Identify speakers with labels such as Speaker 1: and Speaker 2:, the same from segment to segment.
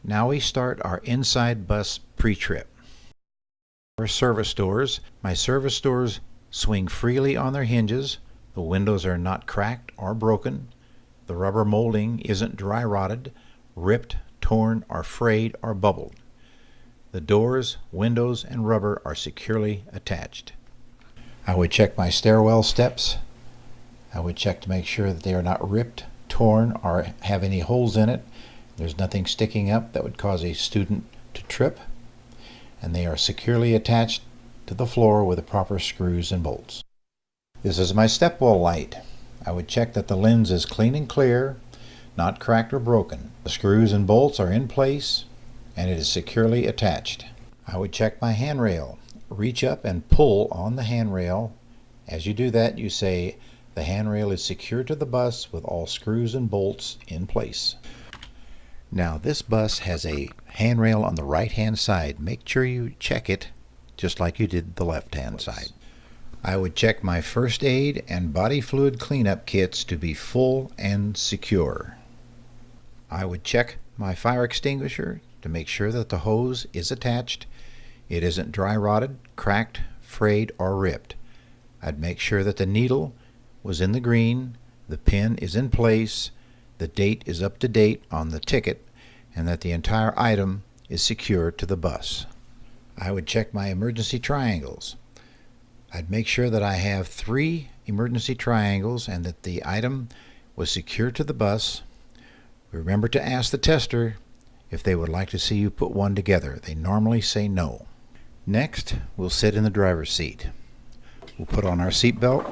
Speaker 1: Now we start our inside bus pre-trip. For service doors, my service doors swing freely on their hinges. The windows are not cracked or broken. The rubber molding isn't dry rotted, ripped, torn, or frayed or bubbled. The doors, windows, and rubber are securely attached. I would check my stairwell steps. I would check to make sure that they are not ripped, torn, or have any holes in it. There's nothing sticking up that would cause a student to trip. And they are securely attached to the floor with the proper screws and bolts. This is my stepwell light. I would check that the lens is clean and clear, not cracked or broken. The screws and bolts are in place and it is securely attached. I would check my handrail. Reach up and pull on the handrail. As you do that, you say, the handrail is secure to the bus with all screws and bolts in place. Now this bus has a handrail on the right hand side. Make sure you check it just like you did the left hand side. I would check my first aid and body fluid cleanup kits to be full and secure. I would check my fire extinguisher to make sure that the hose is attached. It isn't dry rotted, cracked, frayed, or ripped. I'd make sure that the needle was in the green, the pin is in place, the date is up to date on the ticket, and that the entire item is secure to the bus. I would check my emergency triangles. I'd make sure that I have 3 emergency triangles and that the item was secure to the bus. Remember to ask the tester if they would like to see you put one together. They normally say no. Next, we'll sit in the driver's seat. We'll put on our seat belt.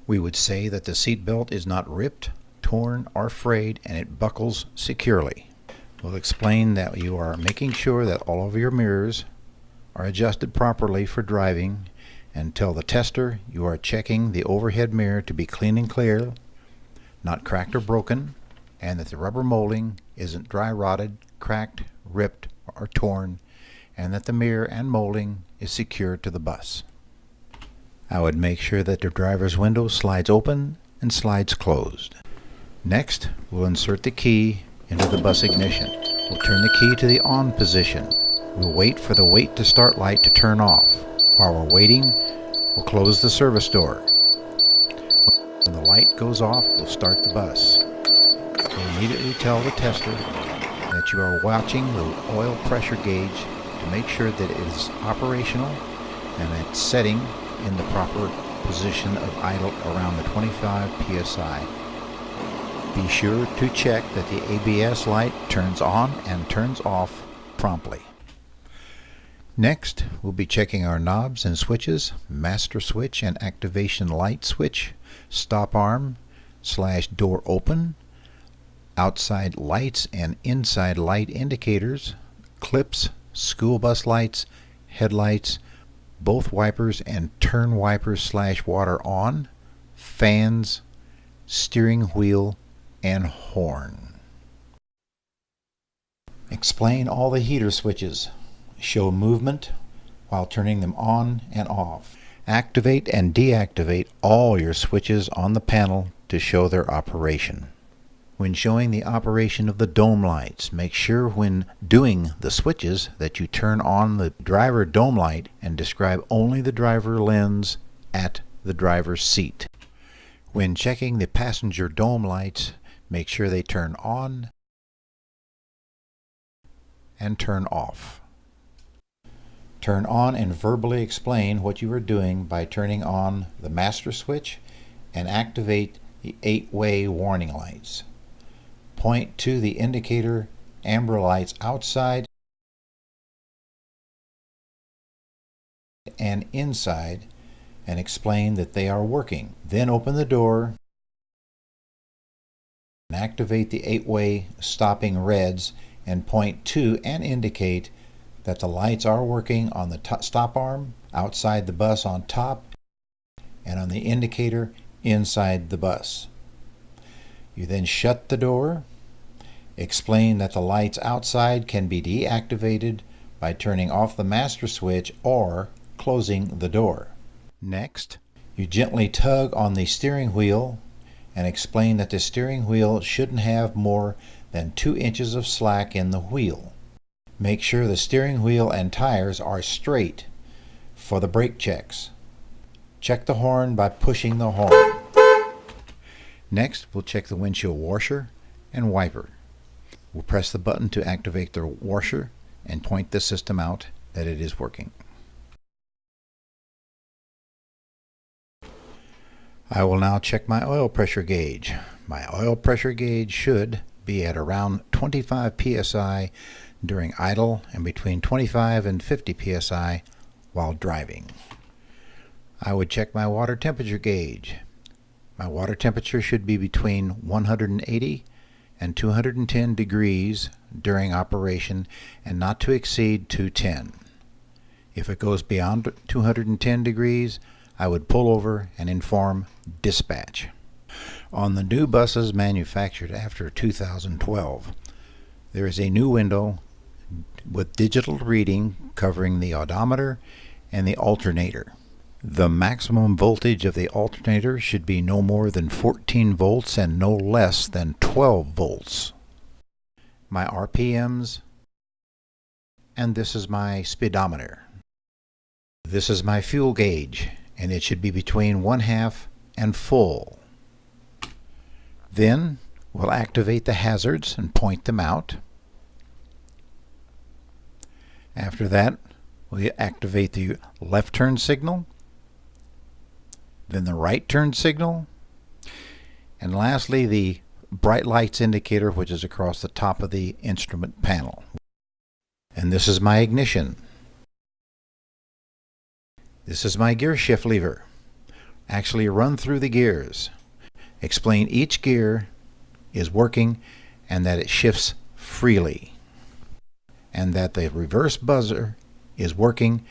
Speaker 1: We would say that the seat belt is not ripped, torn, or frayed, and it buckles securely. We'll explain that you are making sure that all of your mirrors are adjusted properly for driving, and tell the tester you are checking the overhead mirror to be clean and clear, not cracked or broken, and that the rubber molding isn't dry rotted, cracked, ripped, or torn, and that the mirror and molding is secure to the bus. I would make sure that the driver's window slides open and slides closed. Next, we'll insert the key into the bus ignition. We'll turn the key to the on position. We'll wait for the wait to start light to turn off. While we're waiting, we'll close the service door. When the light goes off, we'll start the bus. We'll immediately tell the tester that you are watching the oil pressure gauge to make sure that it is operational and it's setting in the proper position of idle around the 25 psi. Be sure to check that the ABS light turns on and turns off promptly. Next, we'll be checking our knobs and switches, master switch and activation light switch, stop arm / door open, outside lights and inside light indicators, clips, school bus lights, headlights, both wipers and turn wipers / water on, fans, steering wheel, and horn. Explain all the heater switches. Show movement while turning them on and off. Activate and deactivate all your switches on the panel to show their operation. When showing the operation of the dome lights, make sure when doing the switches that you turn on the driver dome light and describe only the driver lens at the driver's seat. When checking the passenger dome lights, make sure they turn on and turn off. Turn on and verbally explain what you are doing by turning on the master switch and activate the 8-way warning lights. Point to the indicator amber lights outside and inside and explain that they are working. Then open the door and activate the 8-way stopping reds and point to and indicate that the lights are working on the stop arm outside the bus on top and on the indicator inside the bus. You then shut the door. Explain that the lights outside can be deactivated by turning off the master switch or closing the door. Next, you gently tug on the steering wheel and explain that the steering wheel shouldn't have more then 2 inches of slack in the wheel. Make sure the steering wheel and tires are straight for the brake checks. Check the horn by pushing the horn. Next, we'll check the windshield washer and wiper. We'll press the button to activate the washer and point the system out that it is working. I will now check my oil pressure gauge. My oil pressure gauge should be at around 25 psi during idle and between 25 and 50 psi while driving. I would check my water temperature gauge. My water temperature should be between 180 and 210 degrees during operation and not to exceed 210. If it goes beyond 210 degrees, I would pull over and inform dispatch. On the new buses manufactured after 2012, there is a new window with digital reading covering the odometer and the alternator. The maximum voltage of the alternator should be no more than 14 volts and no less than 12 volts. My RPMs, and this is my speedometer. This is my fuel gauge, and it should be between 1/2 and full. Then we'll activate the hazards and point them out. After that, we activate the left turn signal, then the right turn signal, and lastly the bright lights indicator, which is across the top of the instrument panel. And this is my ignition. This is my gear shift lever. Actually run through the gears. Explain each gear is working and that it shifts freely, and that the reverse buzzer is working.